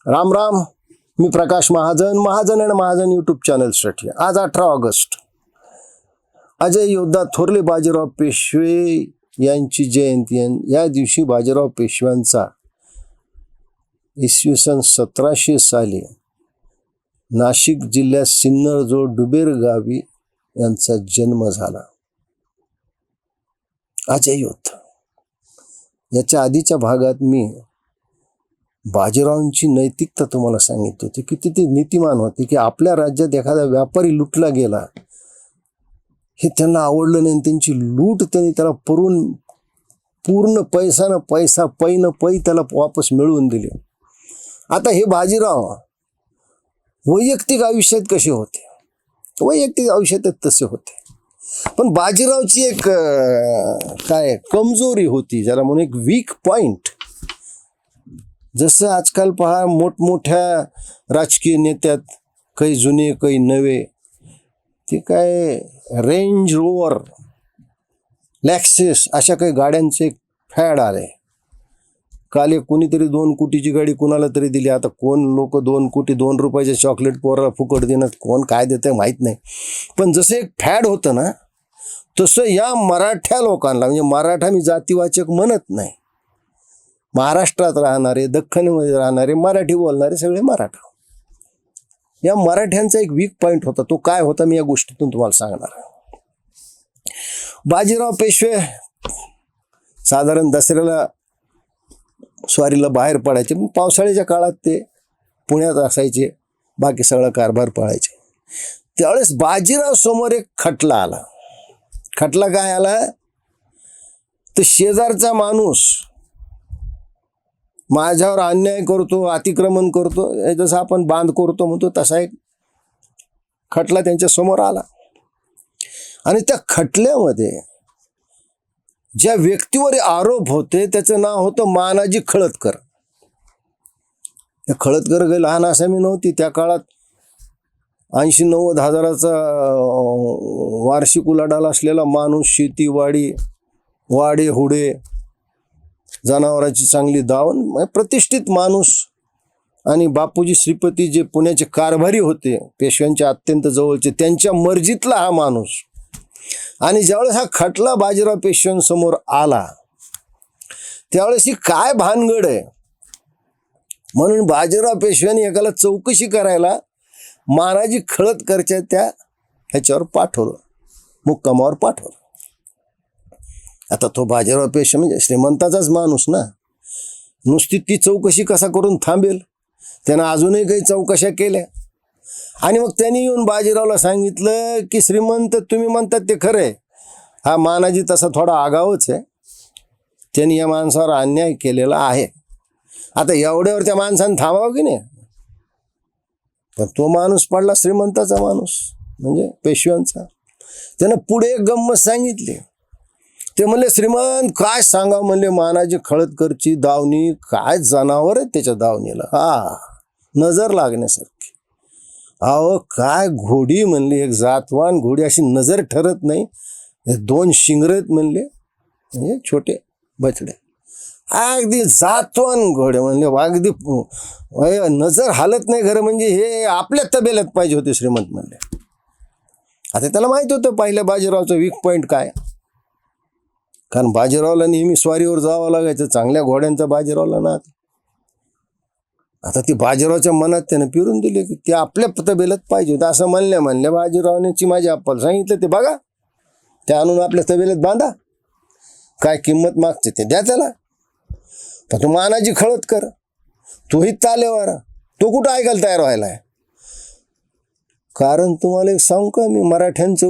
राम राम. मी प्रकाश महाजन, महाजन आणि महाजन यूट्यूब चॅनलसाठी. आज 18 ऑगस्ट, अजय योद्धा थोरले बाजीराव पेशवे यांची जयंती. या दिवशी बाजीराव पेशव्यांचा इसवी सन 1700 साली नाशिक जिल्ह्यात सिन्नरजवळ डुबेर गावी यांचा जन्म झाला. अजय योद्धा. याच्या आधीच्या भागात मी बाजीरावांची नैतिकता तुम्हाला सांगितली होती, किती ते नीतिमान होते, की आपल्या राज्यात एखादा व्यापारी लुटला गेला हे त्यांना आवडलं नाही. त्यांची लूट त्यांनी त्याला पूर्ण पैसा पै न पै त्याला वापस मिळवून दिले. आता हे बाजीराव वैयक्तिक आयुष्यात कसे होते? वैयक्तिक आयुष्यात तसे होते, पण बाजीरावची एक कमजोरी होती, ज्याला म्हणून एक वीक पॉइंट. जसं आजकाल पहा मोठमोठ्या राजकीय नेत्यात, काही जुने काही नवे, ते रेंज रोवर, लॅक्सेस अशा काही गाड्यांचे फॅड आले. काल कोणीतरी 2 कोटीची गाडी कुणाला तरी दिली. आता कोण लोक 2 कोटी 2 रुपयाचे चॉकलेट पोराला फुकट देणं, कोण काय देतं माहीत नाही. पण जसं एक फॅड होतं ना, तसं या मराठ्या लोकांना, म्हणजे मराठा मी जातीवाचक म्हणत नाही, महाराष्ट्रात राहणारे, दख्खनमध्ये राहणारे, मराठी बोलणारे सगळे मराठा, या मराठ्यांचा एक वीक पॉइंट होता. तो काय होता मी या गोष्टीतून तुम्हाला सांगणार. बाजीराव पेशवे साधारण दसऱ्याला स्वारीला बाहेर पडायचे. पावसाळ्याच्या काळात ते पुण्यात असायचे, बाकी सगळं कारभार पळायचे. त्यावेळेस बाजीराव समोर एक खटला आला. खटला काय आला? तर शेजारचा माणूस माझ्यावर अन्याय करतो, अतिक्रमण करतो, जसं आपण बांध करतो म्हणतो, तसा एक खटला त्यांच्या समोर आला. आणि त्या खटल्यामध्ये ज्या व्यक्तीवर आरोप होते त्याचं नाव होतं मानाजी खळदकर. खळदकर काही लहान आसामी नव्हती. त्या काळात 80-90 हजाराचा वार्षिक उलाढाल असलेला माणूस, शेतीवाडी, वाडे हुडे, जनावरांची चांगली दावण, प्रतिष्ठित माणूस. आणि बापूजी श्रीपती जे पुण्याचे कारभारी होते, पेशव्यांच्या अत्यंत जवळचे, त्यांच्या मर्जीतला हा माणूस. आणि ज्यावेळेस हा खटला बाजीराव पेशव्यांसमोर आला त्यावेळेस ही काय भानगड आहे म्हणून बाजीराव पेशव्यांनी एकाला चौकशी करायला मानाजी खळदकरच्या त्या ह्याच्यावर पाठवलं, मुक्कामावर पाठवलं. आता तो बाजीराव पेशवे म्हणजे श्रीमंताचाच माणूस ना, नुसती ती चौकशी कसा करून थांबेल? त्यानं अजूनही काही चौकशा केल्या. आणि मग त्यांनी येऊन बाजीरावला सांगितलं की श्रीमंत, तुम्ही म्हणतात ते खरं आहे, हा मानाजी तसा थोडा आगावच आहे, त्यांनी या माणसावर अन्याय केलेला आहे. आता एवढ्यावर त्या माणसानं थांबावं की नाही? पण तो माणूस पडला श्रीमंताचा माणूस, म्हणजे पेशव्यांचा. त्यानं पुढे एक गंमत सांगितली. ते म्हणले, श्रीमंत काय सांगा म्हणले, मानाजी खळदकरची दावणी काय जनावर आहे त्याच्या दावणीला, नजर लागण्यासारखी. अहो काय घोडी म्हणली, एक जातवान घोडी, अशी नजर ठरत नाही. 2 शिंगरेत म्हणले, म्हणजे छोटे बछडे, अगदी जातवान घोडे म्हणले, अगदी नजर हालत नाही खरं, म्हणजे हे आपल्या तबेल्यात पाहिजे होते श्रीमंत म्हणले. आता त्याला माहित होतं पहिल्या बाजीरावचं वीक पॉइंट काय, कारण बाजीरावला नेहमी स्वारीवर जावं लागायचं, चांगल्या घोड्यांचा बाजीरावला ना. आता ती बाजीरावच्या मनात त्यानं पिरून दिले की ते आपल्या तबेल्यात पाहिजे होतं. असं म्हणल्या बाजीरावने माझ्या आप्पाला सांगितलं, ते बघा, ते आणून आपल्या तबेल्यात बांधा, काय किंमत मागते ते द्या त्याला. पण तो मानाजी खळदकर, तोही तालेवर, तो कुठं ऐकायला तयार व्हायला आहे? कारण तुम्हाला एक सांगू का मी, मराठ्यांचं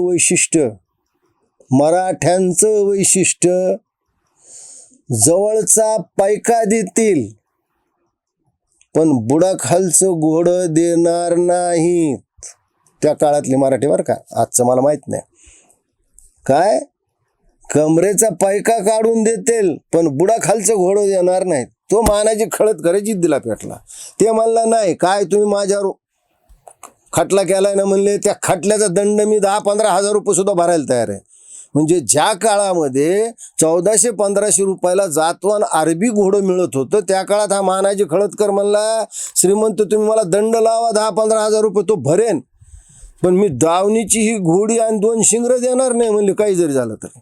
वैशिष्ट्य, जवळचा पैका देतील पण बुडाखालचं घोडं देणार नाहीत. त्या काळातले मराठी बरं का, आजचं मला माहित नाही. काय कमरेचा पैका काढून देतील पण बुडाखालचं घोडं देणार नाहीत. तो मानाजी खळदकर जिद्दीला पेटला. ते म्हणला, नाही काय तुम्ही माझ्यावर खटला केलाय ना म्हणले, त्या खटल्याचा दंड मी 10-15 हजार रुपये सुद्धा भरायला तयार आहे. म्हणजे ज्या काळामध्ये 1400-1500 रुपयाला जातवान अरबी घोडं मिळत होतं, त्या काळात हा मानाजी खळदकर म्हणला, श्रीमंत तुम्ही मला दंड लावा 10-15 हजार रुपये तो भरेन, पण मी दावणीची ही घोडी आणि 2 शिंगरं देणार नाही म्हणले, काही जरी झालं तरी.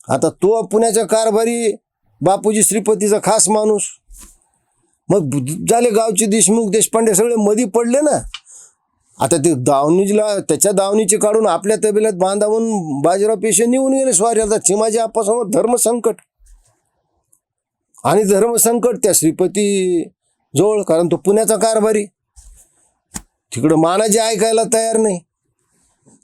आता तो पुण्याच्या कारभारी बापूजी श्रीपतीचा खास माणूस. मग झाले गावचे देशमुख देशपांडे सगळे मधी पडले ना. आता ते दावणीला त्याच्या दावणीचे काढून आपल्या तबेल्यात बांधावून बाजीराव पेशवे निघून गेले स्वारी. आता चिमाजी आप्पासमोर धर्मसंकट आणि धर्मसंकट त्या श्रीपती जवळ, कारण तो पुण्याचा कारभारी. तिकडं मानाजी ऐकायला तयार नाही.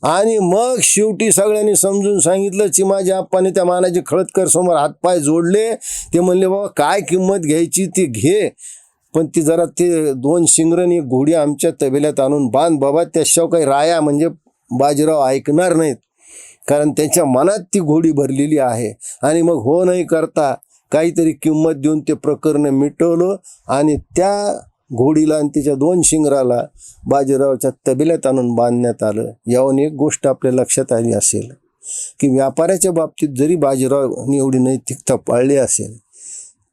आणि मग शेवटी सगळ्यांनी समजून सांगितलं. चिमाजी आप्पाने त्या मानाजी खळदकर समोर हातपाय जोडले. ते म्हणले बाबा काय किंमत घ्यायची ती घे, पण ती जरा ते 2 शिंगरं एक घोडी आमच्या तबेल्यात आणून बांध बाबा. त्याशिवाय काही राया म्हणजे बाजीराव ऐकणार नाहीत, कारण त्यांच्या मनात ती घोडी भरलेली आहे. आणि मग हो नाही करता काहीतरी किंमत देऊन ते प्रकरण मिटवलं आणि त्या घोडीला आणि तिच्या 2 शिंगराला बाजीरावच्या तबेल्यात आणून बांधण्यात आलं. यावरून एक गोष्ट आपल्या लक्षात आली असेल की व्यापाऱ्याच्या बाबतीत जरी बाजीरावने एवढी नैतिकता पाळली असेल,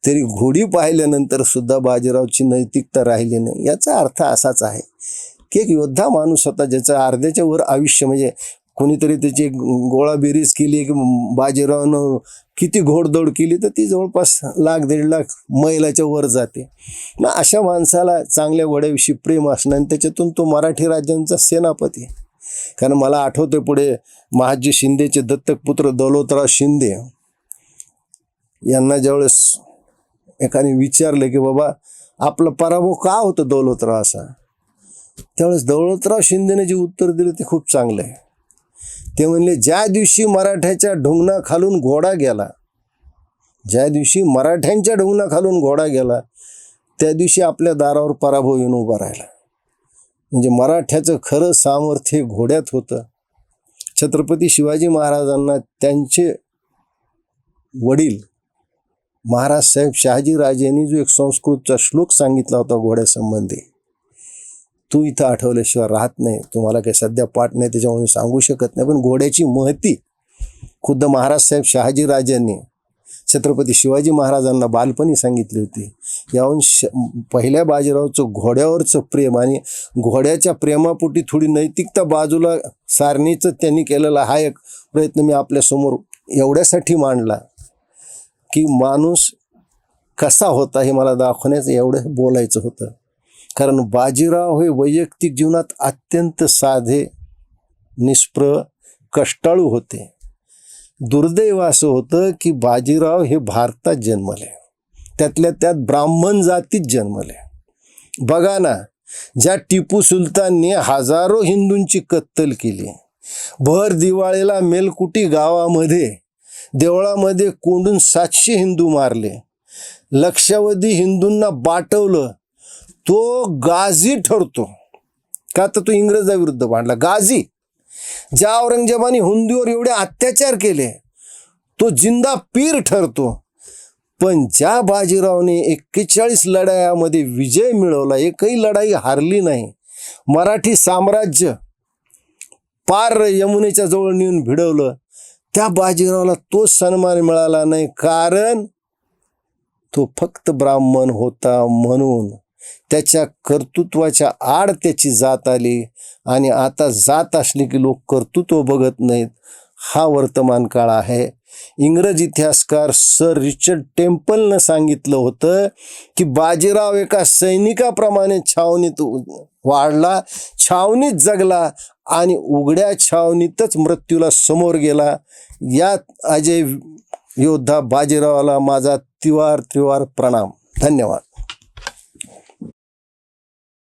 तरी घोडी पाहिल्यानंतर सुद्धा बाजीरावची नैतिकता राहिली नाही. याचा अर्थ असाच आहे की एक योद्धा माणूस होता, ज्याचं अर्ध्याच्या वर आयुष्य, म्हणजे कोणीतरी त्याची गोळाबेरीज केली की बाजीरावनं किती घोडदौड केली तर ती जवळपास 1,00,000-1,50,000 मैलाच्या वर जाते. मग अशा माणसाला चांगल्या घोड्याविषयी प्रेम असणं, आणि त्याच्यातून तो मराठी राज्यांचा सेनापती. कारण मला आठवतं पुढे महाजी शिंदेचे दत्तक पुत्र दौलतराव शिंदे यांना ज्यावेळेस एकाने विचारलं की बाबा आपला पराभव का होतं दौलतराव असा, त्यावेळेस दौलतराव शिंदेने जे उत्तर दिलं ते खूप चांगलं आहे. ते म्हणले, ज्या दिवशी मराठ्याच्या ढुंगणाखालून घोडा गेला, ज्या दिवशी मराठ्यांच्या ढुंगणाखालून घोडा गेला, त्या दिवशी आपल्या दारावर पराभव येऊन उभा राहिला. म्हणजे मराठ्याचं खरं सामर्थ्य घोड्यात होतं. छत्रपती शिवाजी महाराजांना त्यांचे वडील महाराज साहेब शहाजीराजेंनी जो एक संस्कृतचा श्लोक सांगितला होता घोड्यासंबंधी, तू इथं आठवल्याशिवाय राहत नाही. तुम्हाला काही सध्या पाठ नाही त्याच्यामुळे सांगू शकत नाही, पण घोड्याची महती खुद्द महाराज साहेब शहाजीराजांनी छत्रपती शिवाजी महाराजांना बालपणी सांगितली होती. याहून पहिल्या बाजीरावचं घोड्यावरचं प्रेम आणि घोड्याच्या प्रेमापोटी थोडी नैतिकता बाजूला सारणीचं त्यांनी केलेला हा एक प्रयत्न मी आपल्यासमोर एवढ्यासाठी मांडला की माणूस कसा होता हे मला दाखवण्याचं एवढं बोलायचं होतं. कारण बाजीराव हे वैयक्तिक जीवनात अत्यंत साधे, निष्प्रह, कष्टाळू होते. दुर्दैव असं होतं की बाजीराव हे भारतात जन्मले, त्यातल्या त्यात ब्राह्मण जातीत जन्मले. बघा ना, ज्या टिपू सुलतानने हजारो हिंदूंची कत्तल केली, भर दिवाळीला मेलकुटी गावामध्ये देवळामध्ये कोंडून 700 हिंदू मारले, लक्षावधी हिंदूंना बाटवलं, तो गाझी ठरतो. का तर तो इंग्रजाविरुद्ध भांडला. गाझी. ज्या औरंगजेबाने हिंदूवर एवढे अत्याचार केले, तो जिंदा पीर ठरतो. पण ज्या बाजीरावने 41 लढायामध्ये विजय मिळवला, एकही लढाई हारली नाही, मराठी साम्राज्य पार यमुनेच्या जवळ नेऊन भिडवलं, त्या बाजीरावला तो सन्मान मिळाला नाही, कारण तो फक्त ब्राह्मण होता. म्हणून त्याच्या कर्तृत्वाच्या आड त्याची जात आली. आणि आता जात असली की लोक कर्तृत्व बघत नाहीत. हा वर्तमान काळ आहे. इंग्रज इतिहासकार सर रिचर्ड टेम्पलनं सांगितलं होतं की बाजीराव एका सैनिकाप्रमाणे छावणीत वाढला, छावणीत जगला आणि उघड्या छावणीतच मृत्यूला समोर गेला. यात अजय योद्धा बाजीरावाला माझा त्रिवार प्रणाम. धन्यवाद.